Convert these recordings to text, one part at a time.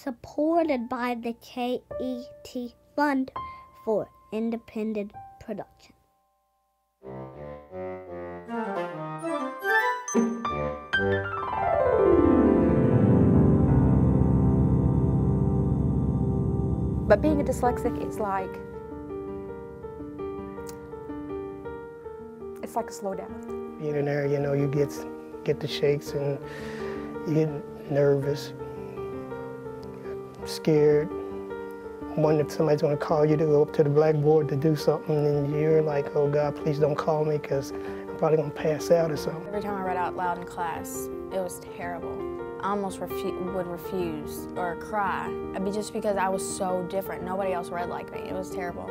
supported by the KET Fund for Independent Production. But being a dyslexic is like, it's like a slow death. Being in there, you know, you get the shakes and you get nervous, scared, wondering if somebody's going to call you to go up to the blackboard to do something, and you're like, oh God, please don't call me because I'm probably going to pass out or something. Every time I read out loud in class, it was terrible. I almost would refuse or cry, just because I was so different. Nobody else read like me. It was terrible.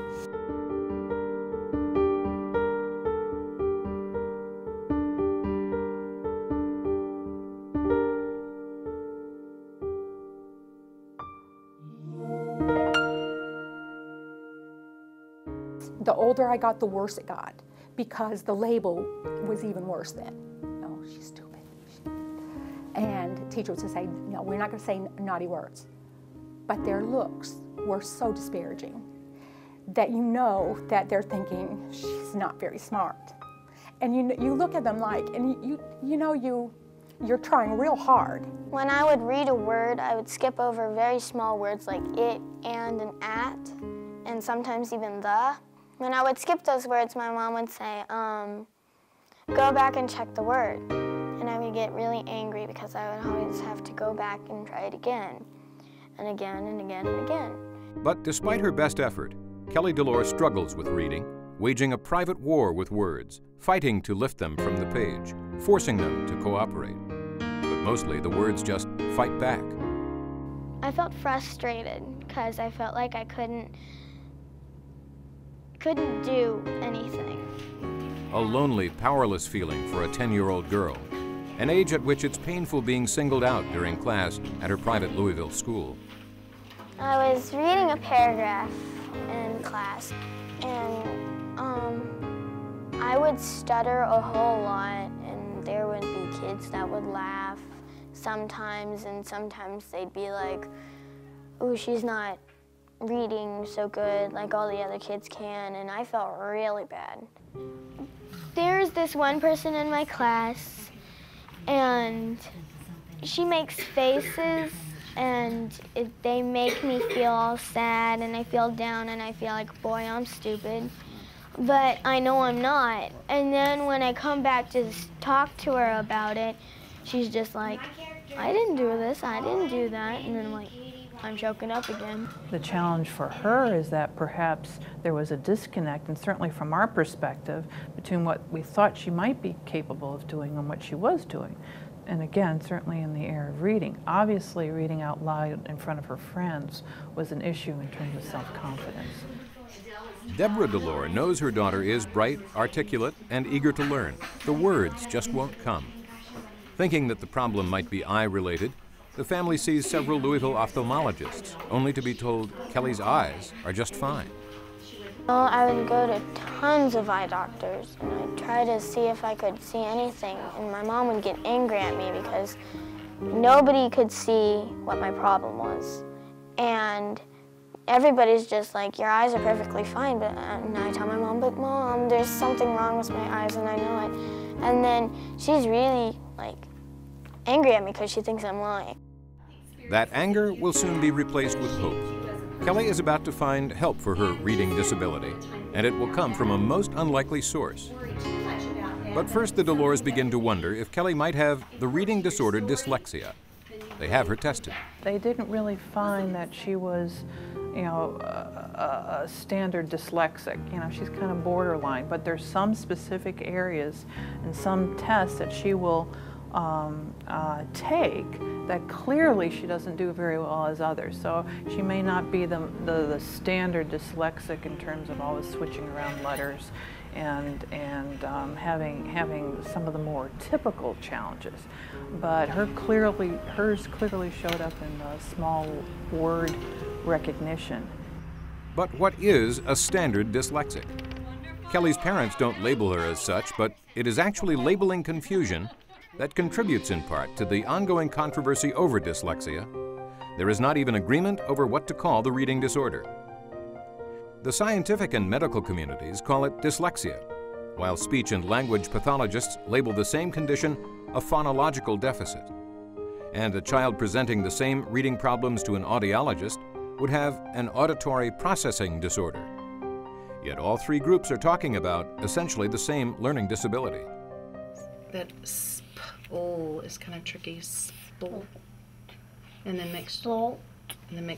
The older I got, the worse it got, because the label was even worse then. Oh, she's stupid. And teachers would say, no, we're not going to say naughty words. But their looks were so disparaging that you know that they're thinking, she's not very smart. And you look at them like, and you're trying real hard. When I would read a word, I would skip over very small words like it, and at, and sometimes even the. When I would skip those words, my mom would say, go back and check the word. And I would get really angry because I would always have to go back and try it again, and again, and again, and again. But despite her best effort, Kelly Delore struggles with reading, waging a private war with words, fighting to lift them from the page, forcing them to cooperate. But mostly the words just fight back. I felt frustrated because I felt like I couldn't do anything. A lonely, powerless feeling for a 10-year-old girl, an age at which it's painful being singled out during class at her private Louisville school. I was reading a paragraph in class, and I would stutter a whole lot, and there would be kids that would laugh sometimes, and sometimes they'd be like, "Ooh, she's not reading so good like all the other kids can," and I felt really bad. There's this one person in my class, and she makes faces, and they make me feel all sad, and I feel down, and I feel like, boy, I'm stupid. But I know I'm not. And then when I come back to talk to her about it, she's just like, I didn't do this, I didn't do that. And then I'm like, I'm choking up again. The challenge for her is that perhaps there was a disconnect, and certainly from our perspective, between what we thought she might be capable of doing and what she was doing. And again, certainly in the area of reading. Obviously, reading out loud in front of her friends was an issue in terms of self-confidence. Deborah Delore knows her daughter is bright, articulate, and eager to learn. The words just won't come. Thinking that the problem might be eye-related, the family sees several Louisville ophthalmologists, only to be told Kelly's eyes are just fine. Well, I would go to tons of eye doctors, and I'd try to see if I could see anything, and my mom would get angry at me because nobody could see what my problem was. And everybody's just like, your eyes are perfectly fine, and I tell my mom, but Mom, there's something wrong with my eyes, and I know it. And then she's really, like, angry at me because she thinks I'm lying. That anger will soon be replaced with hope. Kelly is about to find help for her reading disability, and it will come from a most unlikely source. But first, the Delores begin to wonder if Kelly might have the reading disorder dyslexia. They have her tested. They didn't really find that she was, a standard dyslexic. She's kind of borderline, but there's some specific areas and some tests that she will take that clearly she doesn't do very well as others. So she may not be the standard dyslexic in terms of always switching around letters and having some of the more typical challenges. But hers clearly showed up in small word recognition. But what is a standard dyslexic? Kelly's parents don't label her as such, but it is actually labeling confusion that contributes in part to the ongoing controversy over dyslexia, There is not even agreement over what to call the reading disorder. The scientific and medical communities call it dyslexia, while speech and language pathologists label the same condition a phonological deficit. And a child presenting the same reading problems to an audiologist would have an auditory processing disorder. Yet all three groups are talking about essentially the same learning disability. That sp is kind of tricky. Spl. And then make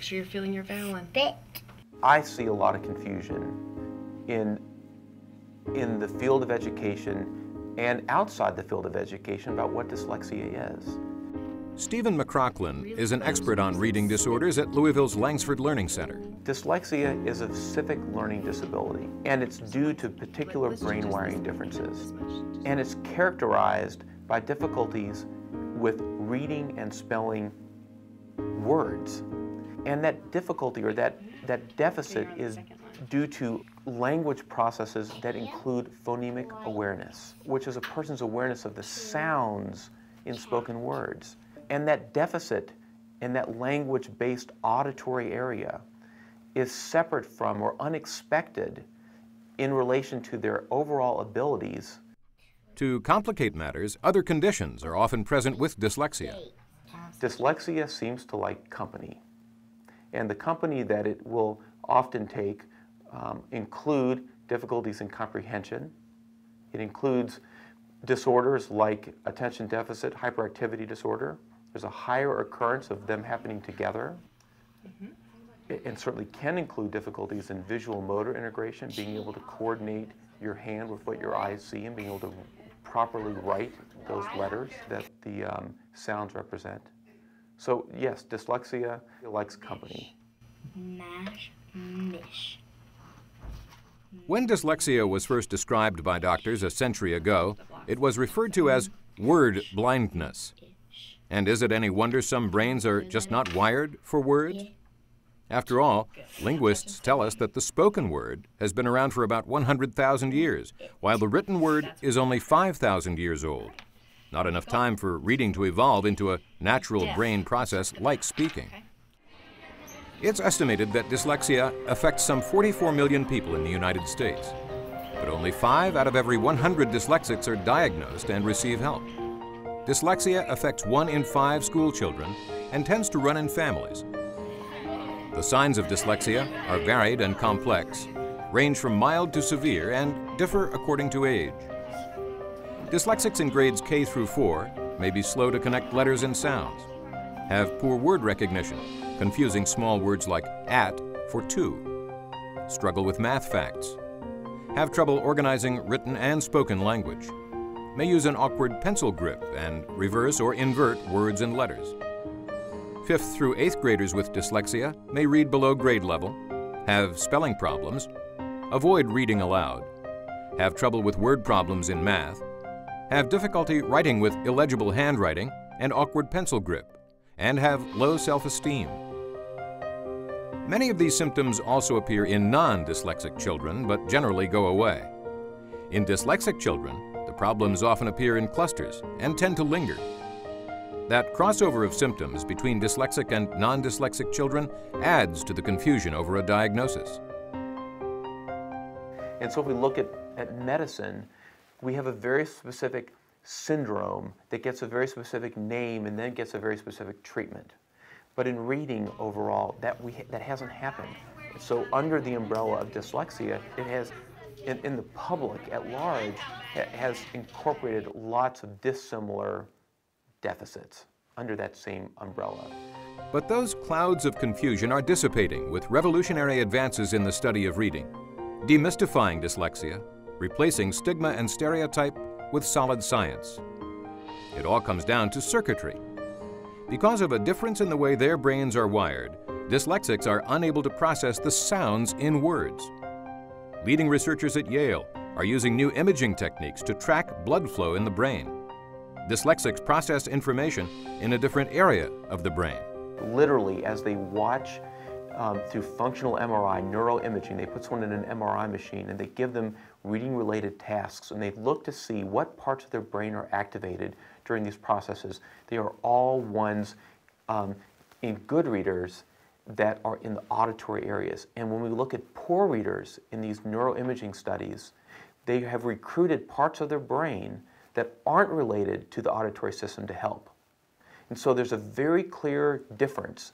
sure you're feeling your vowel and bit. I see a lot of confusion in the field of education and outside the field of education about what dyslexia is. Stephen McCrocklin is an expert on reading disorders at Louisville's Langsford Learning Center. Dyslexia is a specific learning disability, and it's due to particular brain wiring differences. And it's characterized by difficulties with reading and spelling words. And that difficulty or that deficit is due to language processes that include phonemic awareness, which is a person's awareness of the sounds in spoken words. And that deficit in that language-based auditory area is separate from or unexpected in relation to their overall abilities. To complicate matters, other conditions are often present with dyslexia. Dyslexia seems to like company. And the company that it will often take include difficulties in comprehension. It includes disorders like attention deficit hyperactivity disorder. There's a higher occurrence of them happening together. And certainly can include difficulties in visual motor integration, being able to coordinate your hand with what your eyes see and being able to properly write those letters that the sounds represent. So yes, dyslexia likes company. Mash, mish. When dyslexia was first described by doctors a century ago, it was referred to as word blindness. And is it any wonder some brains are just not wired for words? After all, linguists tell us that the spoken word has been around for about 100,000 years, while the written word is only 5,000 years old. Not enough time for reading to evolve into a natural brain process like speaking. It's estimated that dyslexia affects some 44 million people in the United States. But only 5 out of every 100 dyslexics are diagnosed and receive help. Dyslexia affects 1 in 5 school children and tends to run in families. The signs of dyslexia are varied and complex, range from mild to severe, and differ according to age. Dyslexics in grades K through 4 may be slow to connect letters and sounds, have poor word recognition, confusing small words like at for to, struggle with math facts, have trouble organizing written and spoken language, may use an awkward pencil grip and reverse or invert words and letters. 5th through 8th graders with dyslexia may read below grade level, have spelling problems, avoid reading aloud, have trouble with word problems in math, have difficulty writing with illegible handwriting and awkward pencil grip, and have low self-esteem. Many of these symptoms also appear in non-dyslexic children, but generally go away. In dyslexic children, the problems often appear in clusters and tend to linger. That crossover of symptoms between dyslexic and non-dyslexic children adds to the confusion over a diagnosis. And so if we look at medicine, we have a very specific syndrome that gets a very specific name and then gets a very specific treatment. But in reading overall, that hasn't happened. So under the umbrella of dyslexia, it has, in the public at large, has incorporated lots of dissimilar deficits under that same umbrella. But those clouds of confusion are dissipating with revolutionary advances in the study of reading, demystifying dyslexia, replacing stigma and stereotype with solid science. It all comes down to circuitry. Because of a difference in the way their brains are wired, dyslexics are unable to process the sounds in words. Leading researchers at Yale are using new imaging techniques to track blood flow in the brain. Dyslexics process information in a different area of the brain. Literally, as they watch through functional MRI, neuroimaging, they put someone in an MRI machine and they give them reading-related tasks and they look to see what parts of their brain are activated during these processes. They are all ones in good readers that are in the auditory areas. And when we look at poor readers in these neuroimaging studies, they have recruited parts of their brain that aren't related to the auditory system to help. And so there's a very clear difference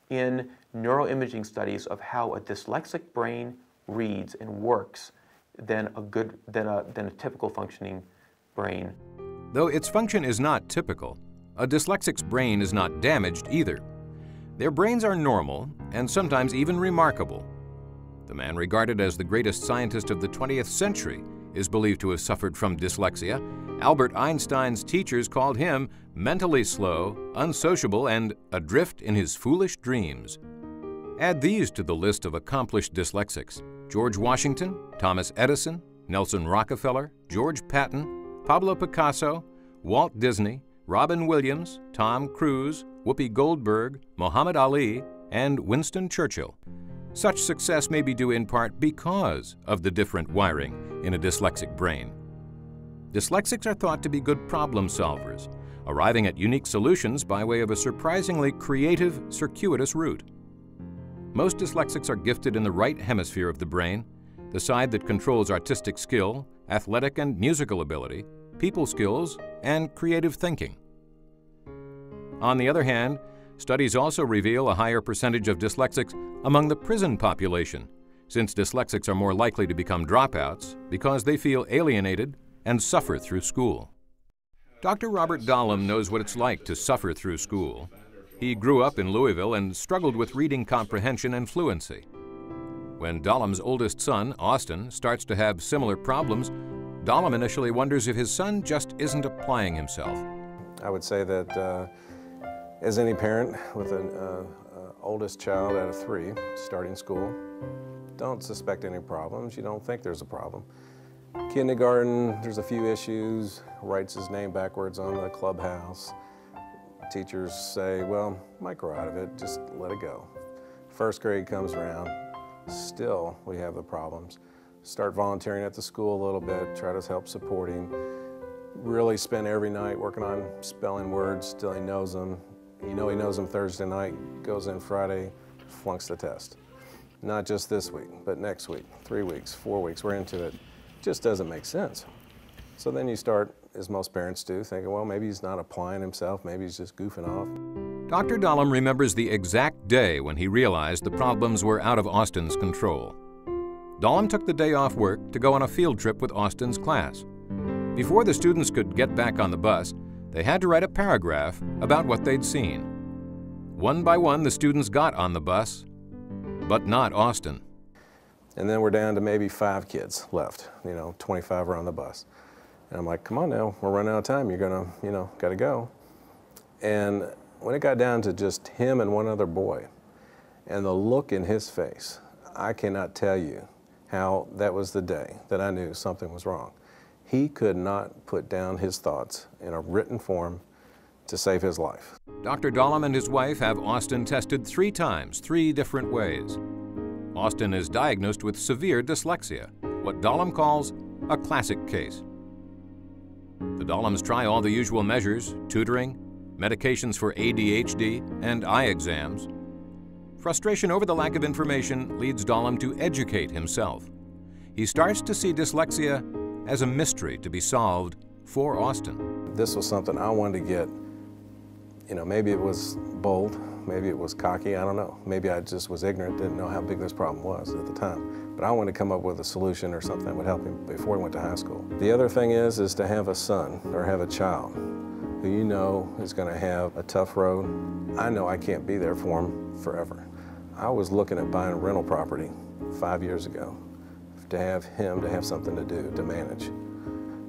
in neuroimaging studies of how a dyslexic brain reads and works than a typical functioning brain. Though its function is not typical, a dyslexic's brain is not damaged either. Their brains are normal and sometimes even remarkable. The man regarded as the greatest scientist of the 20th century is believed to have suffered from dyslexia. Albert Einstein's teachers called him mentally slow, unsociable, and adrift in his foolish dreams. Add these to the list of accomplished dyslexics: George Washington, Thomas Edison, Nelson Rockefeller, George Patton, Pablo Picasso, Walt Disney, Robin Williams, Tom Cruise, Whoopi Goldberg, Muhammad Ali, and Winston Churchill. Such success may be due in part because of the different wiring in a dyslexic brain. Dyslexics are thought to be good problem solvers, arriving at unique solutions by way of a surprisingly creative, circuitous route. Most dyslexics are gifted in the right hemisphere of the brain, the side that controls artistic skill, athletic and musical ability, people skills, and creative thinking. On the other hand, studies also reveal a higher percentage of dyslexics among the prison population, since dyslexics are more likely to become dropouts because they feel alienated and suffer through school. Dr. Robert Dahlem knows what it's like to suffer through school. He grew up in Louisville and struggled with reading comprehension and fluency. When Dahlem's oldest son, Austin, starts to have similar problems, Dahlem initially wonders if his son just isn't applying himself. I would say that as any parent with an oldest child out of 3 starting school, don't suspect any problems. You don't think there's a problem. Kindergarten, there's a few issues, writes his name backwards on the clubhouse. Teachers say, well, might grow out of it, just let it go. First grade comes around, still we have the problems. Start volunteering at the school a little bit, try to help support him. Really spend every night working on spelling words till he knows them. You know he knows them Thursday night, goes in Friday, flunks the test. Not just this week, but next week, 3 weeks, 4 weeks, we're into it. Just doesn't make sense. So then you start, as most parents do, thinking, well, maybe he's not applying himself, maybe he's just goofing off. Dr. Dahlem remembers the exact day when he realized the problems were out of Austin's control. Dahlem took the day off work to go on a field trip with Austin's class. Before the students could get back on the bus, they had to write a paragraph about what they'd seen. One by one, the students got on the bus, but not Austin. And then we're down to maybe 5 kids left, 25 are on the bus. And I'm like, come on now, we're running out of time, you're gonna, gotta go. And when it got down to just him and one other boy, and the look in his face, I cannot tell you how that was the day that I knew something was wrong. He could not put down his thoughts in a written form to save his life. Dr. Dahlem and his wife have Austin tested 3 times, 3 different ways. Austin is diagnosed with severe dyslexia, what Dahlem calls a classic case. The Dahlems try all the usual measures: tutoring, medications for ADHD, and eye exams. Frustration over the lack of information leads Dahlem to educate himself. He starts to see dyslexia as a mystery to be solved for Austin. This was something I wanted to get, maybe it was bold, maybe it was cocky, I don't know. Maybe I just was ignorant, didn't know how big this problem was at the time. But I wanted to come up with a solution or something that would help him before he went to high school. The other thing is to have a son or have a child who you know is going to have a tough road. I know I can't be there for him forever. I was looking at buying a rental property 5 years ago to have him to have something to do, to manage.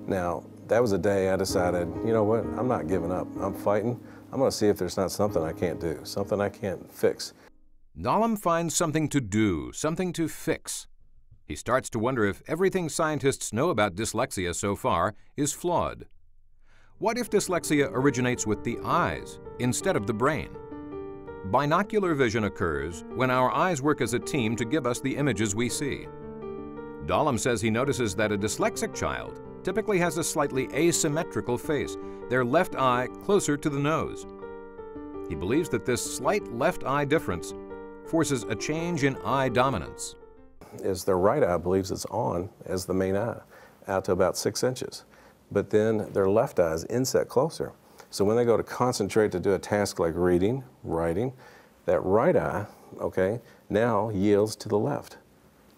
Now, that was a day I decided, you know what, I'm not giving up. I'm fighting. I'm going to see if there's not something I can't do, something I can't fix. Dahlem finds something to do, something to fix. He starts to wonder if everything scientists know about dyslexia so far is flawed. What if dyslexia originates with the eyes instead of the brain? Binocular vision occurs when our eyes work as a team to give us the images we see. Dahlem says he notices that a dyslexic child typically has a slightly asymmetrical face, their left eye closer to the nose. He believes that this slight left eye difference forces a change in eye dominance. Is their right eye believes it's on as the main eye, out to about 6 inches. But then their left eye is inset closer. So when they go to concentrate to do a task like reading, writing, that right eye, okay, now yields to the left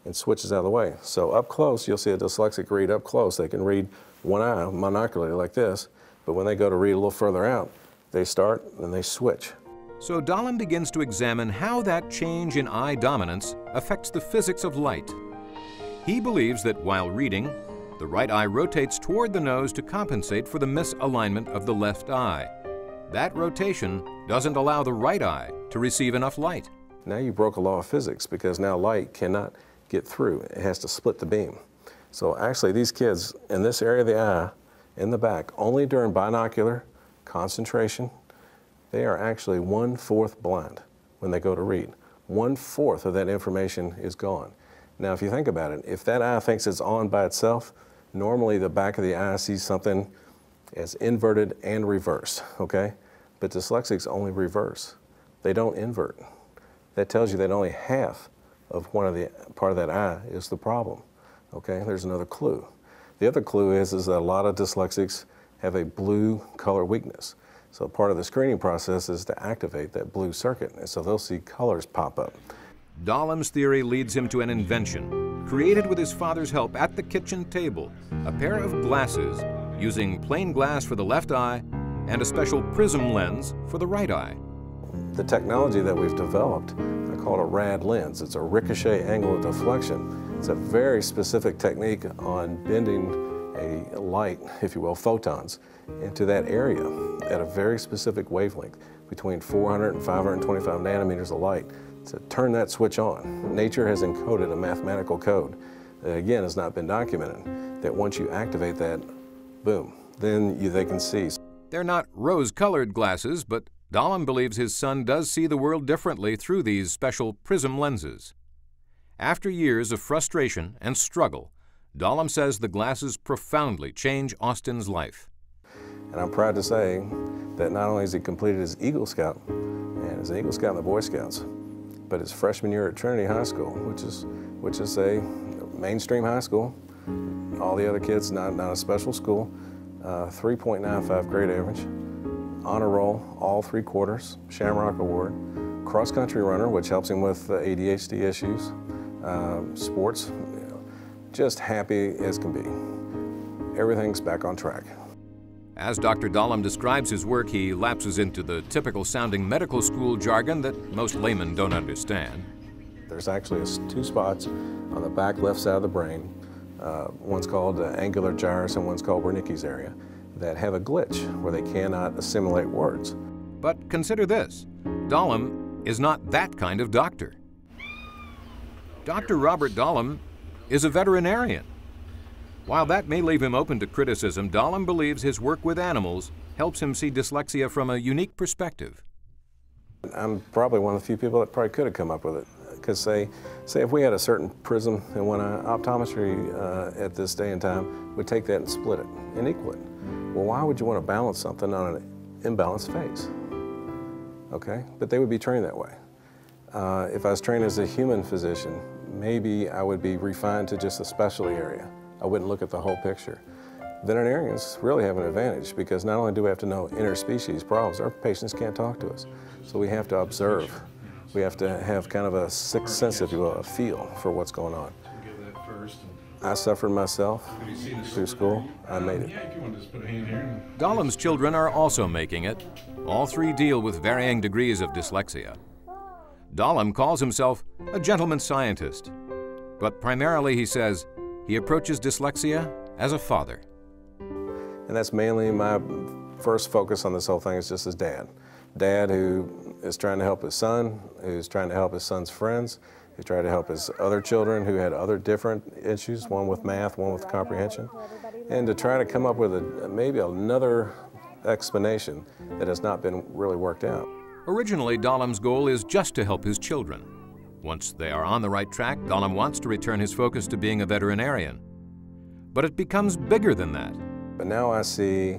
and switches out of the way. So up close, you'll see a dyslexic read up close. They can read one eye monocularly like this, but when they go to read a little further out, they start and they switch. So Dahlem begins to examine how that change in eye dominance affects the physics of light. He believes that while reading, the right eye rotates toward the nose to compensate for the misalignment of the left eye. That rotation doesn't allow the right eye to receive enough light. Now you broke a law of physics because now light cannot get through. It has to split the beam. So actually these kids in this area of the eye, in the back, only during binocular concentration, they are actually 1/4 blind when they go to read. 1/4 of that information is gone. Now if you think about it, if that eye thinks it's on by itself, normally the back of the eye sees something as inverted and reverse, okay? But dyslexics only reverse. They don't invert. That tells you that only half of one of the part of that eye is the problem, okay? There's another clue. The other clue is that a lot of dyslexics have a blue color weakness. So part of the screening process is to activate that blue circuit, and so they'll see colors pop up. Dahlem's theory leads him to an invention, created with his father's help at the kitchen table, a pair of glasses using plain glass for the left eye and a special prism lens for the right eye. The technology that we've developed, I call it a rad lens. It's a ricochet angle of deflection. It's a very specific technique on bending a light, if you will, photons, into that area at a very specific wavelength, between 400 and 525 nanometers of light, to turn that switch on. Nature has encoded a mathematical code that, again, has not been documented, that once you activate that, boom, then they can see. They're not rose-colored glasses, but Dahlem believes his son does see the world differently through these special prism lenses. After years of frustration and struggle, Dahlem says the glasses profoundly change Austin's life. And I'm proud to say that not only has he completed his Eagle Scout, and is an Eagle Scout in the Boy Scouts, but his freshman year at Trinity High School, which is a mainstream high school. All the other kids, not a special school, 3.95 grade average, honor roll, all 3 quarters, Shamrock Award, cross-country runner, which helps him with ADHD issues, sports, just happy as can be. Everything's back on track. As Dr. Dahlem describes his work, he lapses into the typical sounding medical school jargon that most laymen don't understand. There's actually 2 spots on the back left side of the brain. One's called the angular gyrus and one's called Wernicke's area, that have a glitch where they cannot assimilate words. But consider this, Dahlem is not that kind of doctor. Dr. Robert Dahlem is a veterinarian. While that may leave him open to criticism, Dahlem believes his work with animals helps him see dyslexia from a unique perspective. I'm probably one of the few people that probably could have come up with it. Because say if we had a certain prism in one eye, optometry at this day and time would take that and split it and equal it. Well, why would you want to balance something on an imbalanced face? Okay, but they would be trained that way. If I was trained as a human physician, maybe I would be refined to just a specialty area. I wouldn't look at the whole picture. Veterinarians really have an advantage because not only do we have to know interspecies problems, our patients can't talk to us. So we have to observe. We have to have kind of a sixth sense, if you will, a feel for what's going on. I suffered myself through school. I made it. Dahlem's children are also making it. All 3 deal with varying degrees of dyslexia. Dahlem calls himself a gentleman scientist, but primarily, he says, he approaches dyslexia as a father. And that's mainly my first focus on this whole thing is just as dad. Dad who is trying to help his son, who's trying to help his son's friends, who tried to help his other children who had other different issues, one with math, one with comprehension, and to try to come up with maybe another explanation that has not been really worked out. Originally, Dahlem's goal is just to help his children. Once they are on the right track, Dahlem wants to return his focus to being a veterinarian. But it becomes bigger than that. But now I see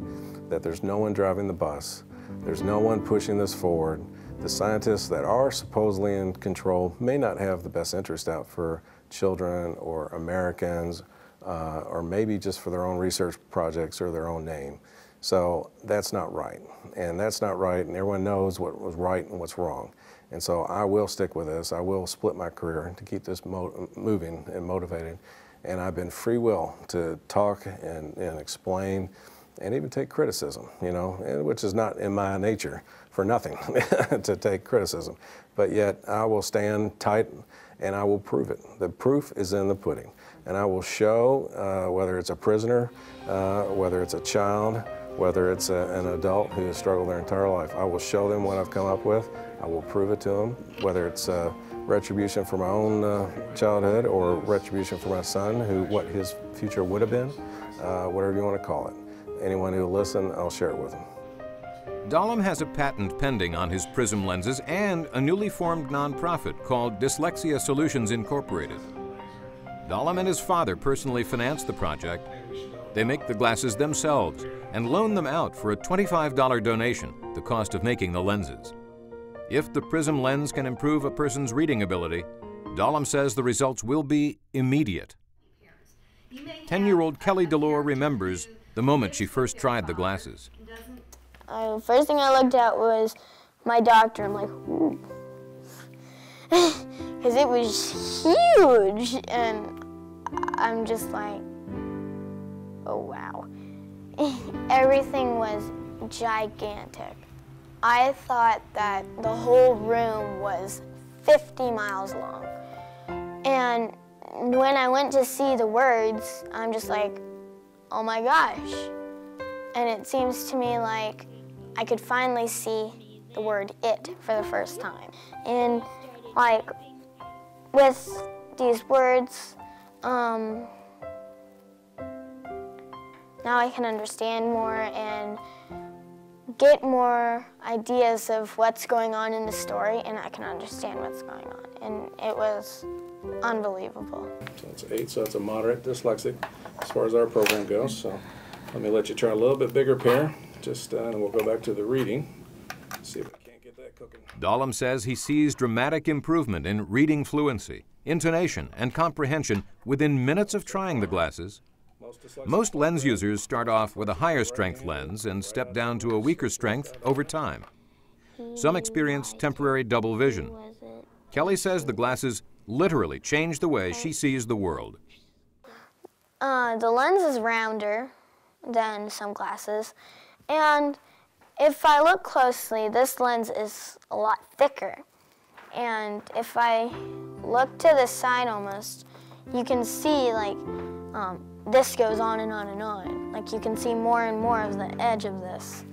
that there's no one driving the bus. There's no one pushing this forward. The scientists that are supposedly in control may not have the best interest out for children or Americans, or maybe just for their own research projects or their own name. So that's not right, and that's not right, and everyone knows what was right and what's wrong. And so I will stick with this. I will split my career to keep this moving and motivated. And I've been free will to talk and explain and even take criticism, you know, which is not in my nature for nothing to take criticism. But yet I will stand tight and I will prove it. The proof is in the pudding. And I will show whether it's a prisoner, whether it's a child, whether it's an adult who has struggled their entire life. I will show them what I've come up with. I will prove it to them, whether it's retribution for my own childhood or retribution for my son, what his future would have been, whatever you want to call it. Anyone who will listen, I'll share it with them. Dahlem has a patent pending on his prism lenses and a newly formed nonprofit called Dyslexia Solutions Incorporated. Dahlem and his father personally finance the project. They make the glasses themselves and loan them out for a $25 donation, the cost of making the lenses. If the prism lens can improve a person's reading ability, Dahlem says the results will be immediate. 10-year-old Kelly Delore remembers the moment she first tried the glasses. First thing I looked at was my doctor. I'm like, ooh. Because it was huge. And I'm just like, oh, wow. Everything was gigantic. I thought that the whole room was 50 miles long. And when I went to see the words, I'm just like, oh my gosh. And it seems to me like I could finally see the word it for the first time. And like with these words, now I can understand more and get more ideas of what's going on in the story, and I can understand what's going on. And it was unbelievable. So it's 8, so it's a moderate dyslexic as far as our program goes. So let me let you try a little bit bigger pair, and we'll go back to the reading. See if I can't get that cooking. Dahlem says he sees dramatic improvement in reading fluency, intonation, and comprehension within minutes of trying the glasses. Most lens users start off with a higher strength lens and step down to a weaker strength over time. Some experience temporary double vision. Kelly says the glasses literally change the way she sees the world. The lens is rounder than some glasses, and if I look closely, this lens is a lot thicker. And if I look to the side almost, you can see like this goes on and on and on. Like you can see more and more of the edge of this.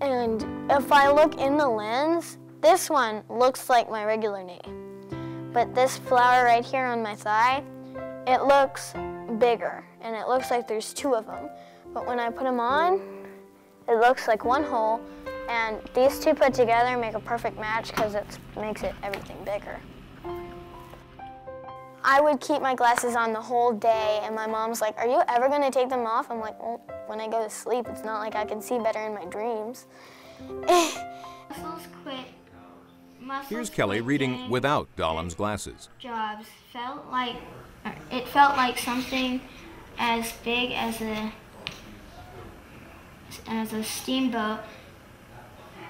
And if I look in the lens, this one looks like my regular knee. But this flower right here on my thigh, it looks bigger, and it looks like there's 2 of them. But when I put them on, it looks like one hole, and these 2 put together make a perfect match because it makes everything bigger. I would keep my glasses on the whole day, and my mom's like, are you ever going to take them off? I'm like, well, when I go to sleep, it's not like I can see better in my dreams. Muscles quit. Here's Kelly reading without Dahlem's glasses. Jobs felt like something as big as a steamboat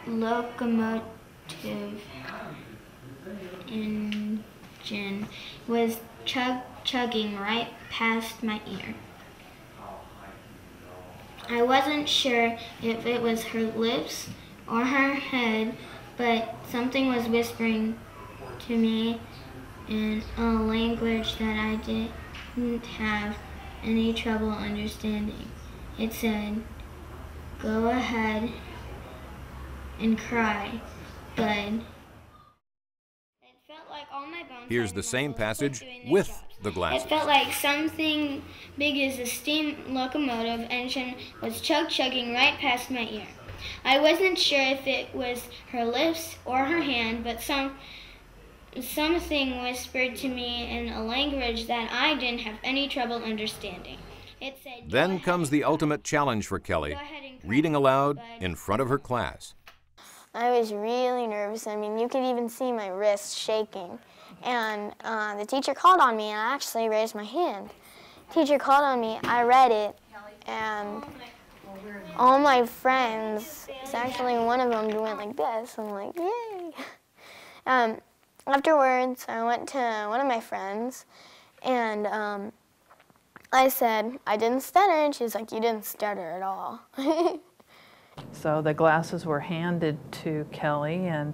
locomotive engine was chugging right past my ear. I wasn't sure if it was her lips or her head, but something was whispering to me in a language that I didn't have any trouble understanding. It said, "Go ahead and cry, bud." Here's the same passage with the glasses. It felt like something big as a steam locomotive engine was chugging right past my ear. I wasn't sure if it was her lips or her hand, but something whispered to me in a language that I didn't have any trouble understanding. It said, Then comes the ultimate challenge for Kelly, reading aloud in front of her class. I was really nervous. I mean, you could even see my wrists shaking. And the teacher called on me, and I actually raised my hand. Teacher called on me, I read it, and all my friends, actually one of them went like this. I'm like, yay! Afterwards, I went to one of my friends, and I said, I didn't stutter, and she was like, you didn't stutter at all. So the glasses were handed to Kelly, and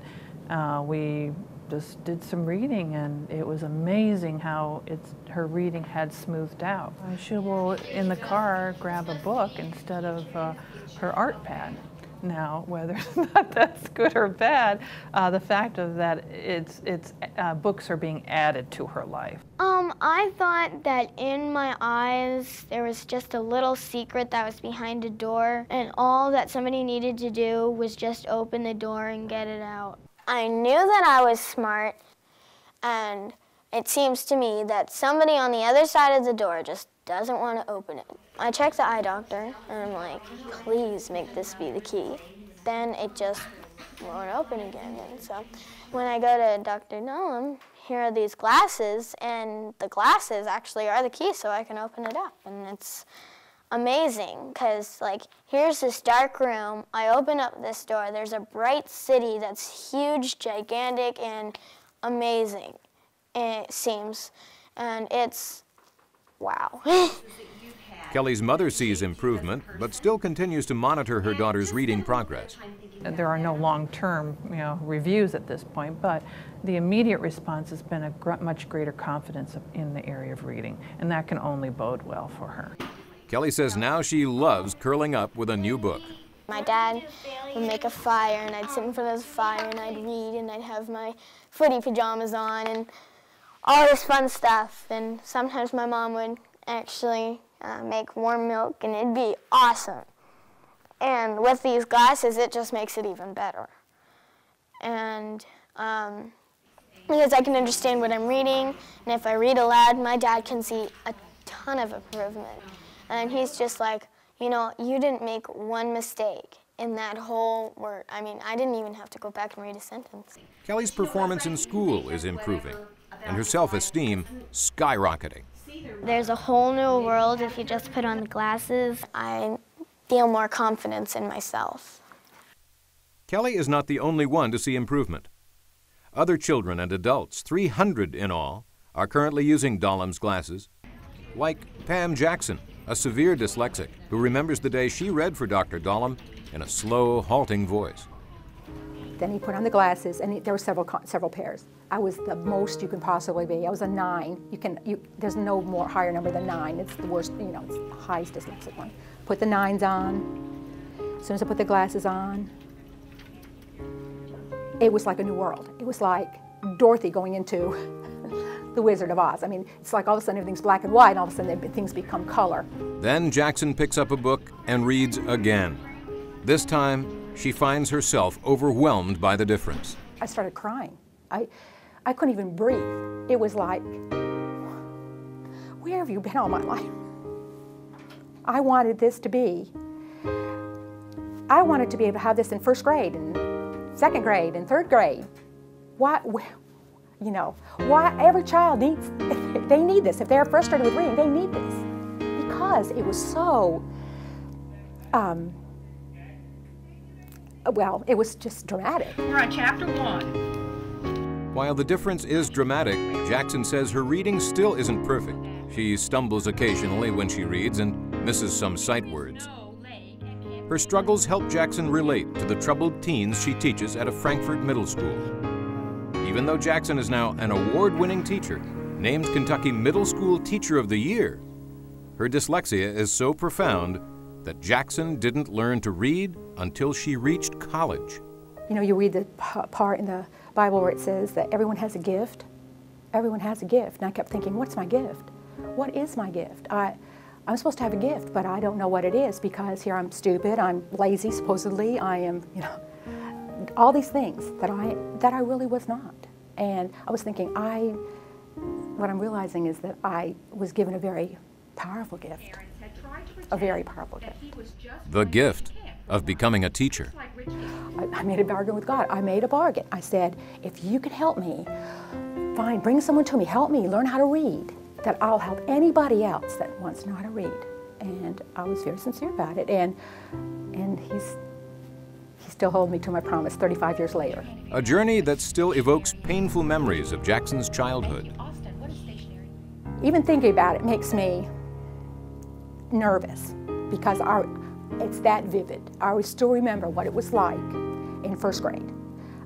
we just did some reading, and it was amazing how her reading had smoothed out. She will, in the car, grab a book instead of her art pad. Now, whether or not that's good or bad, the fact of that books are being added to her life. I thought that in my eyes there was just a little secret that was behind a door, and all that somebody needed to do was just open the door and get it out. I knew that I was smart, and it seems to me that somebody on the other side of the door just doesn't want to open it. I checked the eye doctor, and I'm like, please make this be the key. Then it just won't open again. And so when I go to Dr. Dylan, here are these glasses, and the glasses actually are the key so I can open it up. And it's amazing, because like, here's this dark room. I open up this door. There's a bright city that's huge, gigantic, and amazing, it seems. And it's wow. Kelly's mother sees improvement, but still continues to monitor her daughter's reading progress. There are no long-term, reviews at this point, but the immediate response has been a much greater confidence in the area of reading, and that can only bode well for her. Kelly says now she loves curling up with a new book. My dad would make a fire, and I'd sit in front of the fire, and I'd read, and I'd have my footy pajamas on, and all this fun stuff. And sometimes my mom would actually make warm milk, and it'd be awesome. And with these glasses, it just makes it even better. And because I can understand what I'm reading, and if I read aloud, my dad can see a ton of improvement. And he's just like, you didn't make one mistake in that whole word. I mean, I didn't even have to go back and read a sentence. Kelly's performance in school is improving, and her self-esteem skyrocketing. There's a whole new world if you just put on the glasses. I feel more confidence in myself. Kelly is not the only one to see improvement. Other children and adults, 300 in all, are currently using Dylemma's glasses, like Pam Jackson, a severe dyslexic who remembers the day she read for Dr. Dylemma in a slow, halting voice. Then he put on the glasses, and there were several pairs. I was the most you can possibly be. I was a 9. There's no more higher number than 9. It's the worst, it's the highest dyslexic one. Put the 9s on. As soon as I put the glasses on, it was like a new world. It was like Dorothy going into the Wizard of Oz. I mean, it's like all of a sudden everything's black and white, and all of a sudden things become color. Then Jackson picks up a book and reads again. This time, she finds herself overwhelmed by the difference. I started crying. I couldn't even breathe. It was like, where have you been all my life? I wanted to be able to have this in first grade and second grade and third grade. Why every child they need this. If they're frustrated with reading, they need this. Because it was so, it was just dramatic. We're on chapter 1. While the difference is dramatic, Jackson says her reading still isn't perfect. She stumbles occasionally when she reads and misses some sight words. Her struggles help Jackson relate to the troubled teens she teaches at a Frankfort middle school. Even though Jackson is now an award-winning teacher, named Kentucky Middle School Teacher of the Year, her dyslexia is so profound that Jackson didn't learn to read until she reached college. You read the part in the Bible where it says that everyone has a gift. Everyone has a gift. And I kept thinking, what's my gift? What is my gift? I'm supposed to have a gift, but I don't know what it is because here I'm stupid, I'm lazy supposedly, I am, all these things that I really was not. And I was thinking, what I'm realizing is that I was given a very powerful gift. A very powerful gift. The gift, of becoming a teacher. I made a bargain with God. I made a bargain. I said, if you could help me, fine, bring someone to me, help me learn how to read, that I'll help anybody else that wants to know how to read. And I was very sincere about it. And he still holds me to my promise 35 years later. A journey that still evokes painful memories of Jackson's childhood. Even thinking about it makes me nervous because it's that vivid. I still remember what it was like in first grade.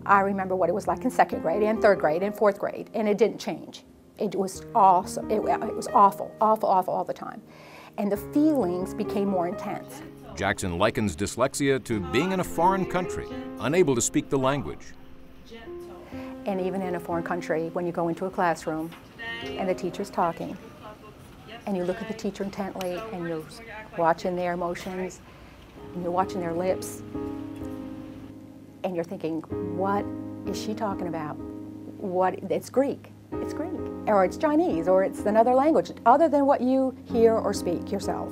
I remember what it was like in second grade and third grade and fourth grade, and it didn't change. It was awesome. It was awful, awful, awful all the time. And the feelings became more intense. Jackson likens dyslexia to being in a foreign country, unable to speak the language. And even in a foreign country, when you go into a classroom and the teacher's talking, and you look at the teacher intently, and you're watching their emotions, and you're watching their lips, and you're thinking, what is she talking about? It's Greek. It's Greek, or it's Chinese, or it's another language other than what you hear or speak yourself.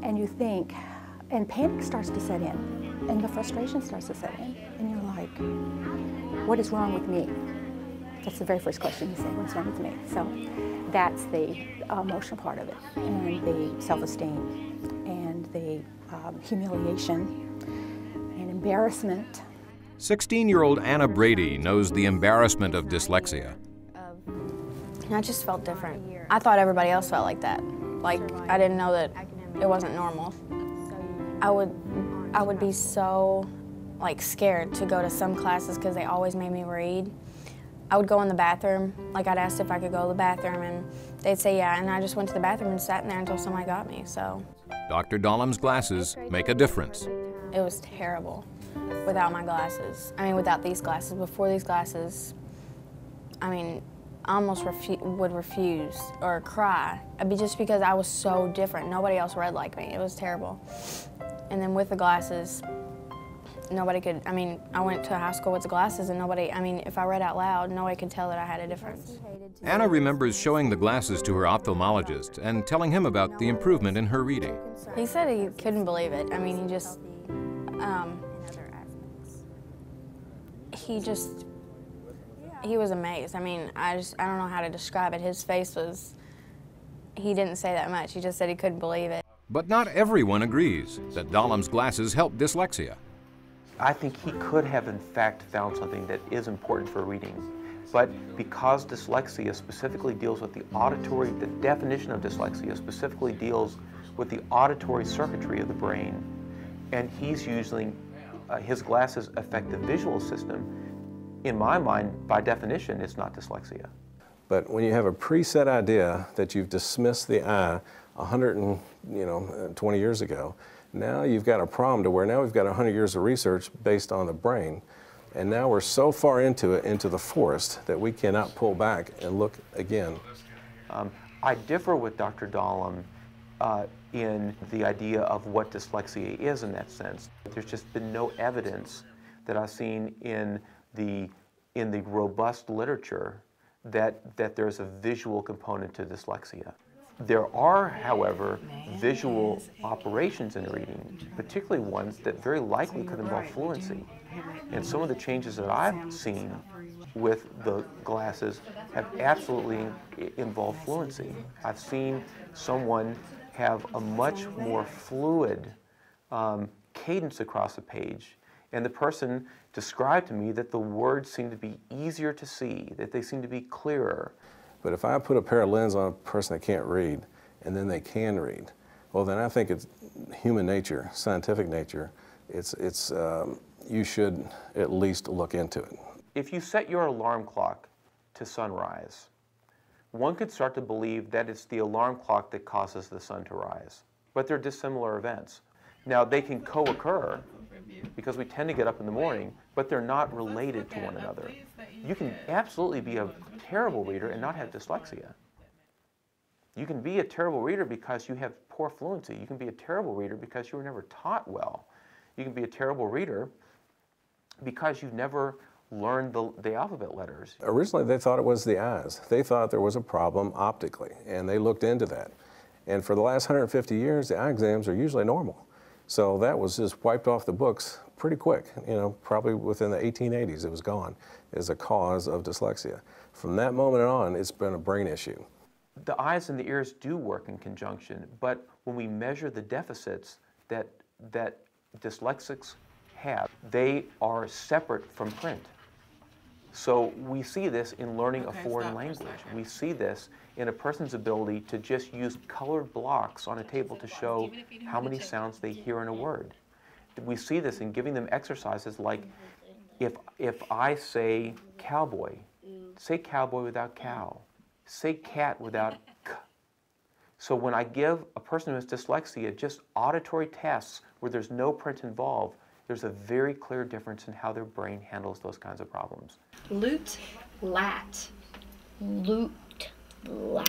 And you think, and panic starts to set in, and the frustration starts to set in, and you're like, what is wrong with me? That's the very first question you say, what's wrong with me? So that's the emotional part of it, and the self-esteem, and the humiliation, and embarrassment. 16-year-old Anna Brady knows the embarrassment of dyslexia. I just felt different. I thought everybody else felt like that. Like, I didn't know that it wasn't normal. I would be so, like, scared to go to some classes because they always made me read. I would go in the bathroom, like I'd ask if I could go to the bathroom, and they'd say yeah, and I just went to the bathroom and sat in there until somebody got me, so. Dr. Dahlem's glasses make a difference. It was terrible without my glasses. I mean, without these glasses. Before these glasses, I mean, I almost would refuse or cry. Just because I was so different. Nobody else read like me. It was terrible. And then with the glasses, nobody could, I mean, I went to high school with the glasses and nobody, I mean, if I read out loud, nobody could tell that I had a difference. Anna remembers showing the glasses to her ophthalmologist and telling him about the improvement in her reading. He said he couldn't believe it. I mean, he was amazed. I mean, I don't know how to describe it. His face was, he didn't say that much. He just said he couldn't believe it. But not everyone agrees that Dahlem's glasses help dyslexia. I think he could have in fact found something that is important for reading. But because dyslexia specifically deals with the auditory, the definition of dyslexia specifically deals with the auditory circuitry of the brain, and he's using his glasses affect the visual system, in my mind, by definition, it's not dyslexia. But when you have a preset idea that you've dismissed the eye 120 years ago, now you've got a problem to where now we've got 100 years of research based on the brain, and now we're so far into it, into the forest, that we cannot pull back and look again. I differ with Dr. Dahlem in the idea of what dyslexia is in that sense. There's just been no evidence that I've seen in the robust literature that there's a visual component to dyslexia. There are, however, visual operations in reading, particularly ones that very likely could involve fluency. And some of the changes that I've seen with the glasses have absolutely involved fluency. I've seen someone have a much more fluid cadence across the page, and the person described to me that the words seem to be easier to see, that they seem to be clearer. But if I put a pair of lenses on a person that can't read, and then they can read, well, then I think it's human nature, scientific nature. You should at least look into it. If you set your alarm clock to sunrise, one could start to believe that it's the alarm clock that causes the sun to rise. But they're dissimilar events. Now, they can co-occur because we tend to get up in the morning, but they're not related to one another. You can absolutely be a terrible reader and not have dyslexia. You can be a terrible reader because you have poor fluency. You can be a terrible reader because you were never taught well. You can be a terrible reader because you've never learned the alphabet letters. Originally, they thought it was the eyes. They thought there was a problem optically, and they looked into that. And for the last 150 years, the eye exams are usually normal. So that was just wiped off the books pretty quick, you know, probably within the 1880s it was gone as a cause of dyslexia. From that moment on, it's been a brain issue. The eyes and the ears do work in conjunction, but when we measure the deficits that dyslexics have, they are separate from print. So we see this in learning a foreign language. We see this in a person's ability to just use colored blocks on a table to show how many sounds they hear in a word. We see this in giving them exercises like, if I say cowboy, say cowboy without cow. Say cat without k. So when I give a person who has dyslexia just auditory tests where there's no print involved, there's a very clear difference in how their brain handles those kinds of problems. Loot, lat. Loot, lat.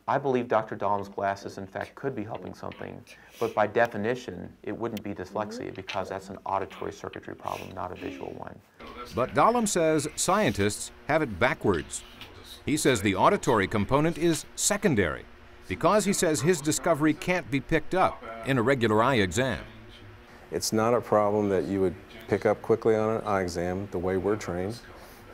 I believe Dr. Dahlm's glasses, in fact, could be helping something, but by definition, it wouldn't be dyslexia because that's an auditory circuitry problem, not a visual one. But Dahlm says scientists have it backwards. He says the auditory component is secondary because he says his discovery can't be picked up in a regular eye exam. It's not a problem that you would pick up quickly on an eye exam the way we're trained.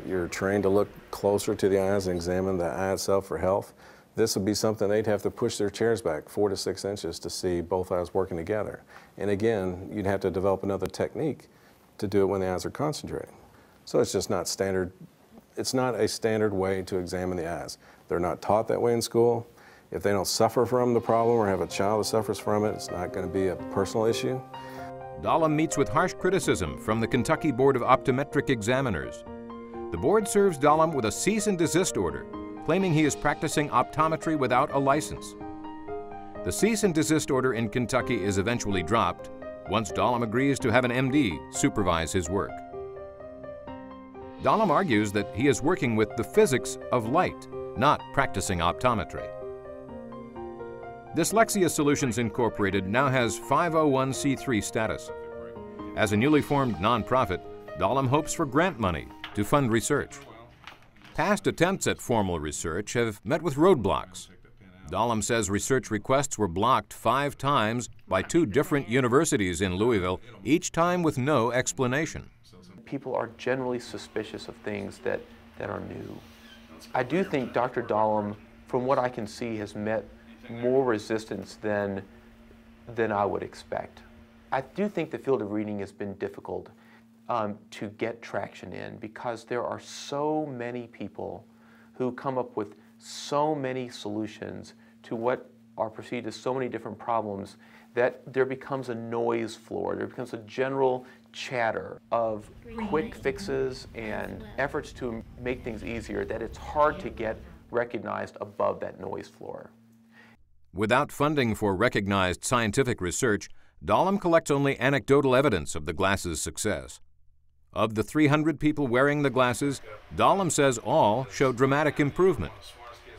You're trained to look closer to the eyes and examine the eye itself for health. This would be something they'd have to push their chairs back 4 to 6 inches to see both eyes working together. And again, you'd have to develop another technique to do it when the eyes are concentrating. So it's just not standard. It's not a standard way to examine the eyes. They're not taught that way in school. If they don't suffer from the problem or have a child that suffers from it, it's not going to be a personal issue. Dahlm meets with harsh criticism from the Kentucky Board of Optometric Examiners. The board serves Dahlm with a cease and desist order, claiming he is practicing optometry without a license. The cease and desist order in Kentucky is eventually dropped once Dahlm agrees to have an MD supervise his work. Dahlm argues that he is working with the physics of light, not practicing optometry. Dyslexia Solutions Incorporated now has 501c3 status. As a newly formed nonprofit, Dahlm hopes for grant money to fund research. Past attempts at formal research have met with roadblocks. Dahlm says research requests were blocked 5 times by 2 different universities in Louisville, each time with no explanation. People are generally suspicious of things that are new. I do think Dr. Dahlm, from what I can see, has met more resistance than I would expect. I do think the field of reading has been difficult to get traction in because there are so many people who come up with so many solutions to what are perceived as so many different problems that there becomes a noise floor. There becomes a general chatter of quick fixes and efforts to make things easier that it's hard to get recognized above that noise floor. Without funding for recognized scientific research, Dahlm collects only anecdotal evidence of the glasses' success. Of the 300 people wearing the glasses, Dahlm says all show dramatic improvement.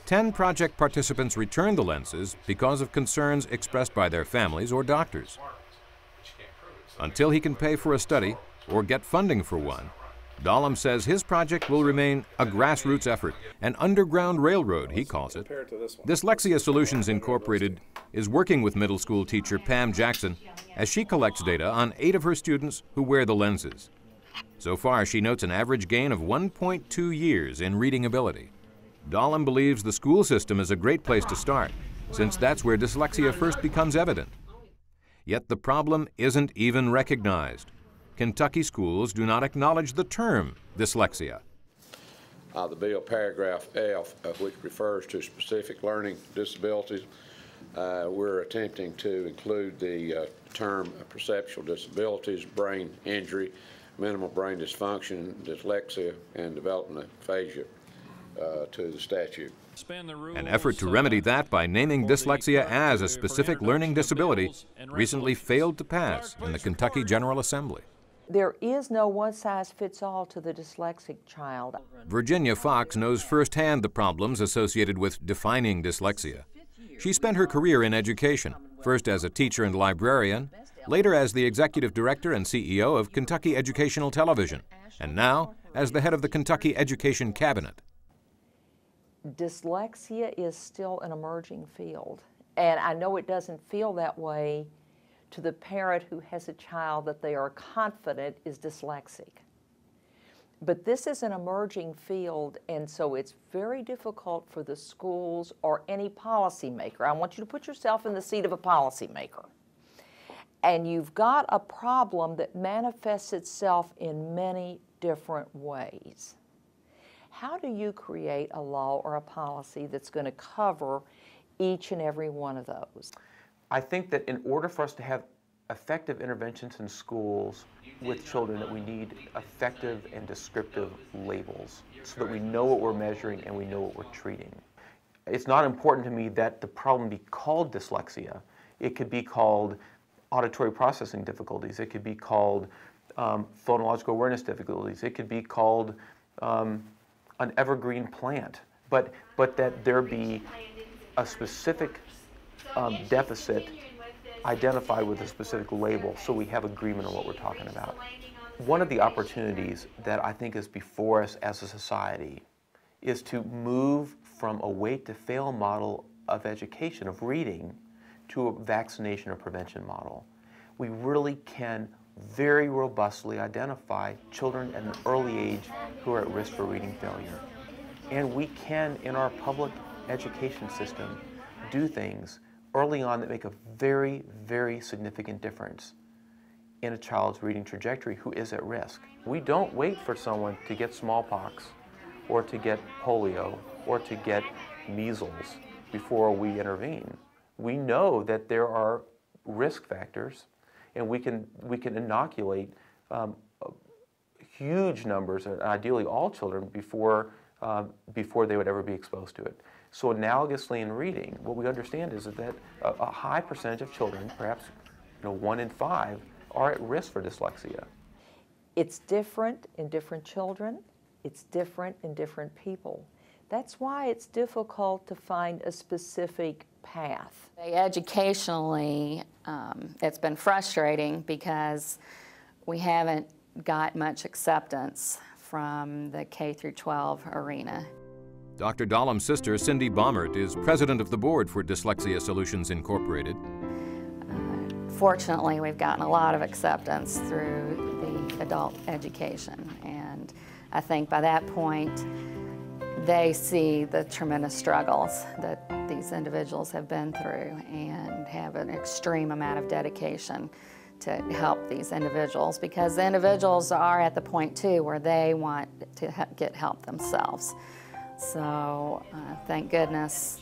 10 project participants returned the lenses because of concerns expressed by their families or doctors. Until he can pay for a study or get funding for one, Dahlm says his project will remain a grassroots effort, an underground railroad, he calls it. Dyslexia Solutions Incorporated is working with middle school teacher Pam Jackson as she collects data on 8 of her students who wear the lenses. So far, she notes an average gain of 1.2 years in reading ability. Dahlm believes the school system is a great place to start, since that's where dyslexia first becomes evident. Yet the problem isn't even recognized. Kentucky schools do not acknowledge the term dyslexia. The bill paragraph F, which refers to specific learning disabilities, we're attempting to include the term perceptual disabilities, brain injury, minimal brain dysfunction, dyslexia, and development aphasia to the statute. An effort to remedy that by naming dyslexia as a specific learning disability recently failed to pass in the Kentucky General Assembly. There is no one-size-fits-all to the dyslexic child. Virginia Fox knows firsthand the problems associated with defining dyslexia. She spent her career in education, first as a teacher and librarian, later as the executive director and CEO of Kentucky Educational Television, and now as the head of the Kentucky Education Cabinet. Dyslexia is still an emerging field, and I know it doesn't feel that way to the parent who has a child that they are confident is dyslexic. But this is an emerging field, and so it's very difficult for the schools or any policymaker. I want you to put yourself in the seat of a policymaker. And you've got a problem that manifests itself in many different ways. How do you create a law or a policy that's going to cover each and every one of those? I think that in order for us to have effective interventions in schools with children, that we need effective and descriptive labels so that we know what we're measuring and we know what we're treating. It's not important to me that the problem be called dyslexia. It could be called auditory processing difficulties. It could be called phonological awareness difficulties. It could be called an evergreen plant. But that there be a specific deficit identified with a specific label so we have agreement on what we're talking about. One of the opportunities that I think is before us as a society is to move from a wait to fail model of education, of reading, to a vaccination or prevention model. We really can very robustly identify children at an early age who are at risk for reading failure. And we can, in our public education system, do things early on that make a very, very significant difference in a child's reading trajectory who is at risk. We don't wait for someone to get smallpox or to get polio or to get measles before we intervene. We know that there are risk factors, and we can inoculate huge numbers, ideally all children, before they would ever be exposed to it. So analogously in reading, what we understand is that a high percentage of children, perhaps 1 in 5, are at risk for dyslexia. It's different in different children. It's different in different people. That's why it's difficult to find a specific path. Educationally, it's been frustrating because we haven't got much acceptance from the K through 12 arena. Dr. Dahlm's sister, Cindy Baumert, is president of the board for Dyslexia Solutions Incorporated. Fortunately, we've gotten a lot of acceptance through the adult education, and I think by that point, they see the tremendous struggles that these individuals have been through and have an extreme amount of dedication to help these individuals, because the individuals are at the point too where they want to get help themselves. So thank goodness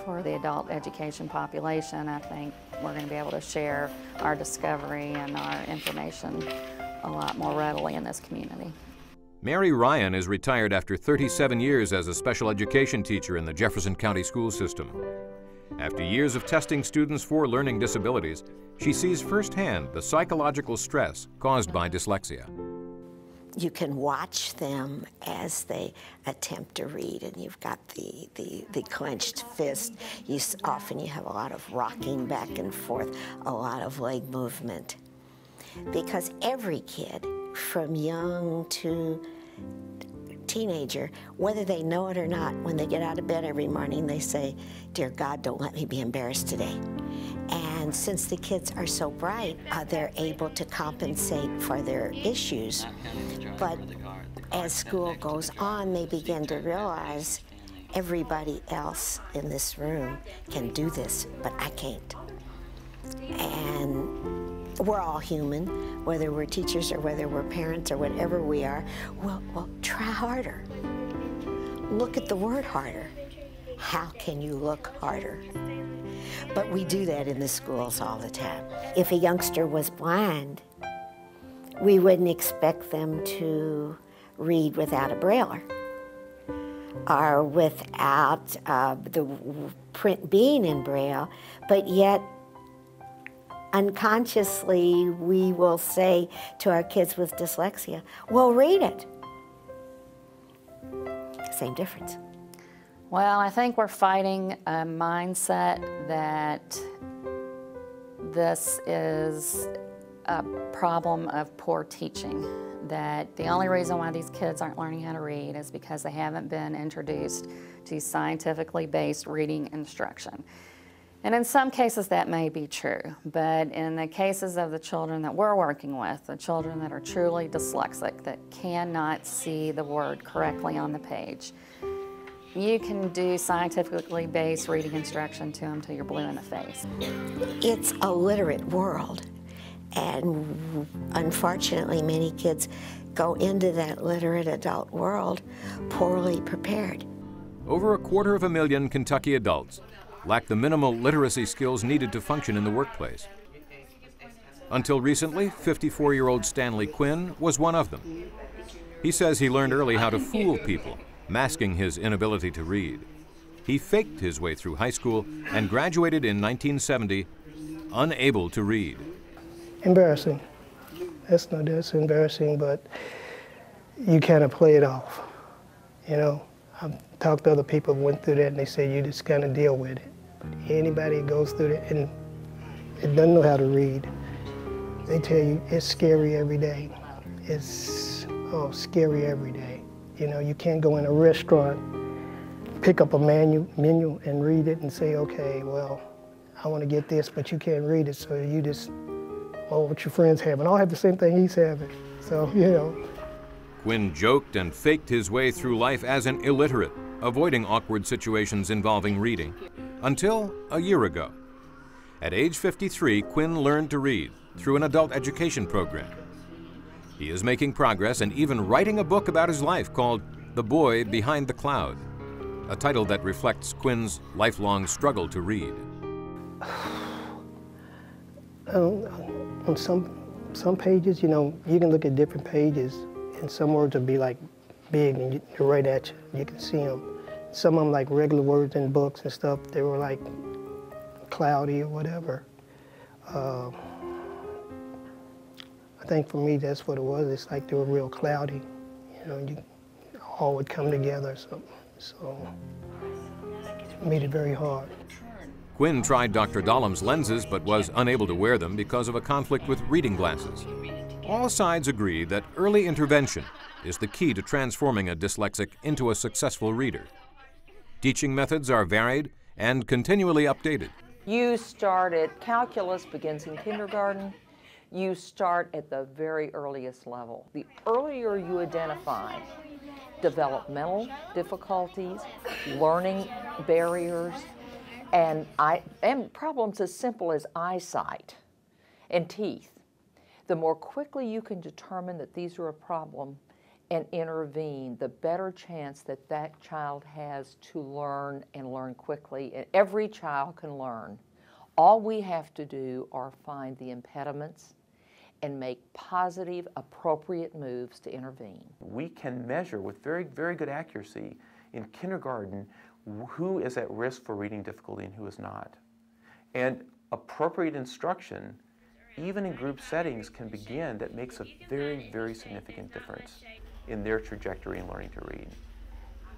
for the adult education population. I think we're going to be able to share our discovery and our information a lot more readily in this community. Mary Ryan is retired after 37 years as a special education teacher in the Jefferson County school system. After years of testing students for learning disabilities, she sees firsthand the psychological stress caused by dyslexia. You can watch them as they attempt to read, and you've got the clenched fist. Often you have a lot of rocking back and forth, a lot of leg movement. Because every kid, from young to teenager, whether they know it or not, when they get out of bed every morning, they say, "Dear God, don't let me be embarrassed today." And since the kids are so bright, they're able to compensate for their issues. But as school goes on, they begin to realize everybody else in this room can do this, but I can't. And we're all human, whether we're teachers or whether we're parents or whatever we are. Well, try harder. Look at the word harder. How can you look harder? But we do that in the schools all the time. If a youngster was blind, we wouldn't expect them to read without a brailler or without the print being in Braille, but yet unconsciously we will say to our kids with dyslexia, "Well, read it." Same difference. Well, I think we're fighting a mindset that this is a problem of poor teaching, that the only reason why these kids aren't learning how to read is because they haven't been introduced to scientifically based reading instruction. And in some cases that may be true, but in the cases of the children that we're working with, the children that are truly dyslexic, that cannot see the word correctly on the page, you can do scientifically based reading instruction to them till you're blue in the face. It's a literate world, and unfortunately many kids go into that literate adult world poorly prepared. Over 250,000 Kentucky adults lack the minimal literacy skills needed to function in the workplace. Until recently, 54-year-old Stanley Quinn was one of them. He says he learned early how to fool people, masking his inability to read. He faked his way through high school and graduated in 1970, unable to read. Embarrassing. That's embarrassing, but you kind of play it off. You know, I've talked to other people who went through that, and they say you just kind of deal with it. But anybody who goes through that and it doesn't know how to read, they tell you it's scary every day. It's scary every day. You know, you can't go in a restaurant, pick up a menu and read it and say, okay, well, I want to get this, but you can't read it, so you just, what your friends have, and I'll have the same thing he's having. So, you know. Quinn joked and faked his way through life as an illiterate, avoiding awkward situations involving reading, until a year ago. At age 53, Quinn learned to read through an adult education program. He is making progress and even writing a book about his life called The Boy Behind the Cloud, a title that reflects Quinn's lifelong struggle to read. On some pages, you know, you can look at different pages, and some words will be like big and they're right at you. You can see them. Some of them, like regular words in books and stuff, they were like cloudy or whatever. I think for me that's what it was. It's like they were real cloudy. You know, all would come together or something. So it made it very hard. Quinn tried Dr. Dahlem's lenses but was unable to wear them because of a conflict with reading glasses. All sides agree that early intervention is the key to transforming a dyslexic into a successful reader. Teaching methods are varied and continually updated. You start at calculus, begins in kindergarten. You start at the very earliest level. The earlier you identify developmental difficulties, learning barriers, and problems as simple as eyesight and teeth, the more quickly you can determine that these are a problem and intervene, the better chance that that child has to learn and learn quickly. And every child can learn. All we have to do are find the impediments and make positive, appropriate moves to intervene. We can measure with very, very good accuracy in kindergarten who is at risk for reading difficulty and who is not. And appropriate instruction, even in group settings, can begin that makes a very, very significant difference in their trajectory in learning to read.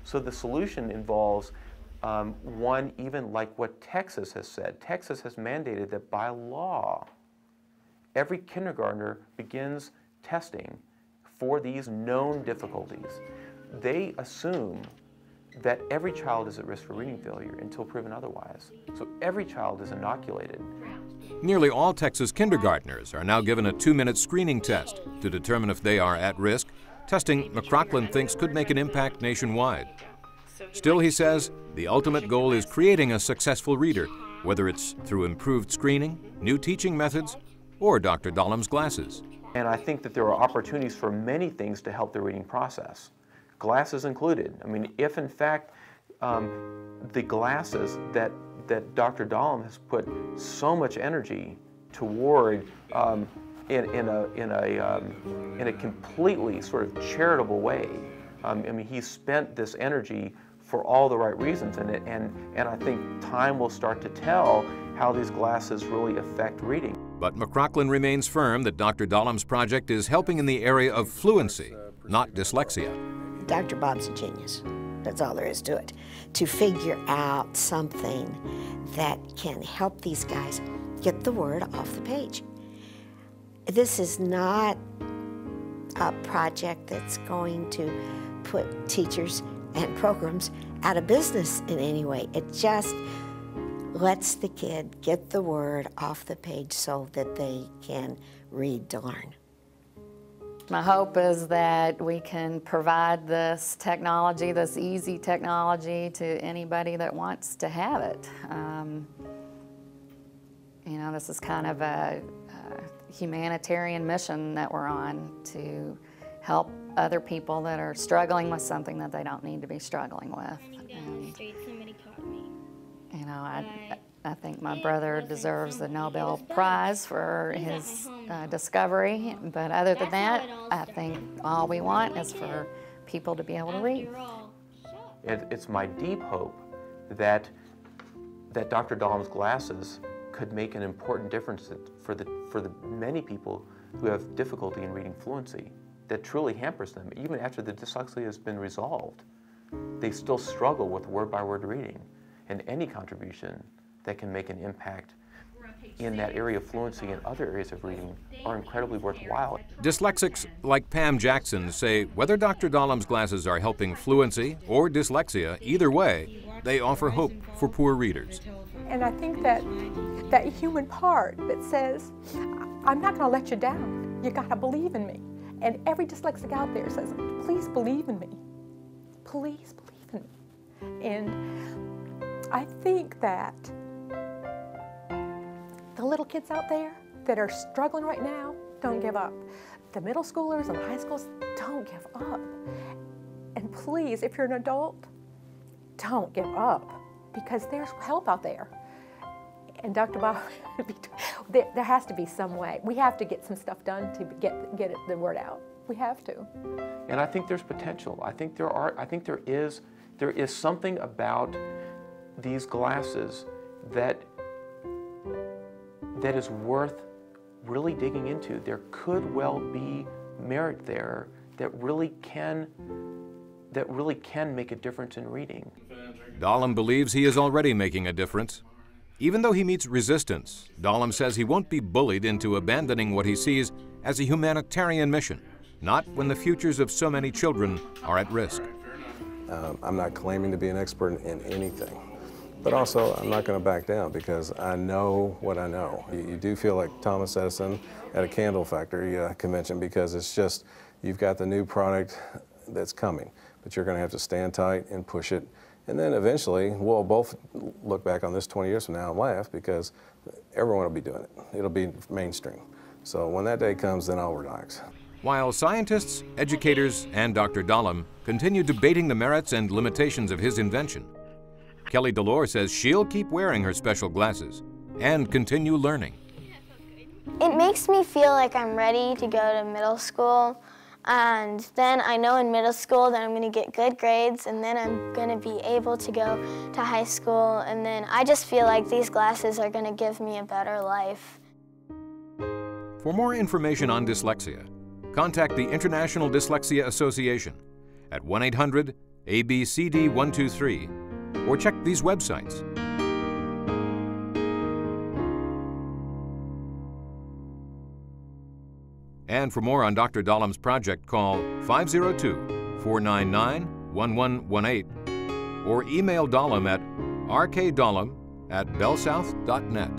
So the solution involves one, even like what Texas has said. Texas has mandated that by law, every kindergartner begins testing for these known difficulties. They assume that every child is at risk for reading failure until proven otherwise. So every child is inoculated. Nearly all Texas kindergartners are now given a 2-minute screening test to determine if they are at risk, testing McCrocklin thinks could make an impact nationwide. Still, he says, the ultimate goal is creating a successful reader, whether it's through improved screening, new teaching methods, or Dr. Dahlem's glasses. And I think that there are opportunities for many things to help the reading process, glasses included. I mean, if in fact the glasses that Dr. Dahlem has put so much energy toward in a completely sort of charitable way. I mean, he's spent this energy for all the right reasons, and I think time will start to tell how these glasses really affect reading. But McCrocklin remains firm that Dr. Dahlem's project is helping in the area of fluency, not dyslexia. Dr. Bob's a genius. That's all there is to it. To figure out something that can help these guys get the word off the page. This is not a project that's going to put teachers and programs out of business in any way. It just lets the kid get the word off the page so that they can read to learn. My hope is that we can provide this technology, this easy technology, to anybody that wants to have it. You know, this is kind of a humanitarian mission that we're on, to help other people that are struggling with something that they don't need to be struggling with. Down the street, somebody caught me. You know, I think my brother deserves the Nobel Prize for his discovery, but other than that, I think all we want is for people to be able to read. It's my deep hope that Dr. Dahlm's glasses could make an important difference for the many people who have difficulty in reading fluency, that truly hampers them. Even after the dyslexia has been resolved, they still struggle with word-by-word reading. And any contribution that can make an impact in that area of fluency and other areas of reading are incredibly worthwhile. Dyslexics like Pam Jackson say whether Dr. Dahlm's glasses are helping fluency or dyslexia, either way, they offer hope for poor readers. And I think that human part that says, I'm not going to let you down. You got to believe in me. And every dyslexic out there says, please believe in me. Please believe in me. And I think that the little kids out there that are struggling right now, don't give up. The middle schoolers and high schools, don't give up. And please, if you're an adult, don't give up, because there's help out there. And Dr. Bob, there has to be some way. We have to get some stuff done to get the word out. We have to. And I think there's potential. I think there is something about these glasses that is worth really digging into. There could well be merit there that really can make a difference in reading. Dahlm believes he is already making a difference. Even though he meets resistance, Dahlm says he won't be bullied into abandoning what he sees as a humanitarian mission, not when the futures of so many children are at risk. I'm not claiming to be an expert in anything, but also I'm not going to back down, because I know what I know. You do feel like Thomas Edison at a candle factory convention, because it's just, you've got the new product that's coming, but you're going to have to stand tight and push it. And then eventually, we'll both look back on this 20 years from now and laugh, because everyone will be doing it. It'll be mainstream. So when that day comes, then I'll relax. While scientists, educators, and Dr. Dahlm continue debating the merits and limitations of his invention, Kelly Delore says she'll keep wearing her special glasses and continue learning. It makes me feel like I'm ready to go to middle school. And then I know in middle school that I'm going to get good grades, and then I'm going to be able to go to high school, and then I just feel like these glasses are going to give me a better life. For more information on dyslexia, contact the International Dyslexia Association at 1-800-ABCD-123 or check these websites. And for more on Dr. Dahlm's project, call 502-499-1118 or email Dahlm at rkdahlm@bellsouth.net.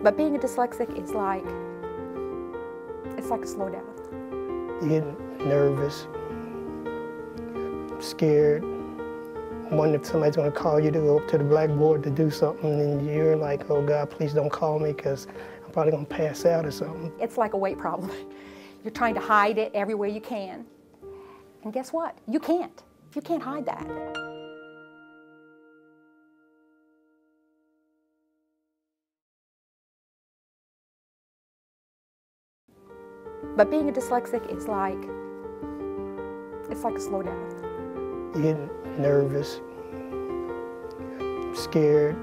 But being a dyslexic is like, it's like a slow death. You get nervous, scared, wondering if somebody's going to call you to go up to the blackboard to do something, and you're like, oh God, please don't call me because I'm probably going to pass out or something. It's like a weight problem. You're trying to hide it everywhere you can. And guess what? You can't. You can't hide that. But being a dyslexic is like, it's like a slow death. You get nervous, scared,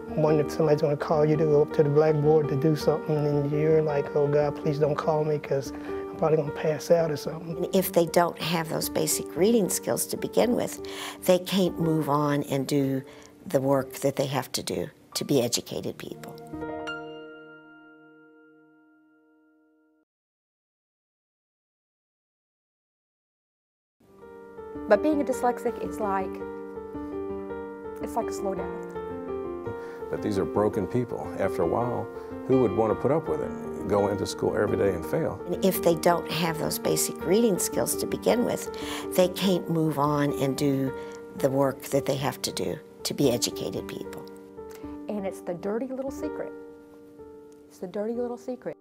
wondering if somebody's going to call you to go up to the blackboard to do something, and you're like, oh God, please don't call me because I'm probably going to pass out or something. If they don't have those basic reading skills to begin with, they can't move on and do the work that they have to do to be educated people. But being a dyslexic is like, it's like a slow death. But these are broken people. After a while, who would want to put up with it? Go into school every day and fail. If they don't have those basic reading skills to begin with, they can't move on and do the work that they have to do to be educated people. And it's the dirty little secret. It's the dirty little secret.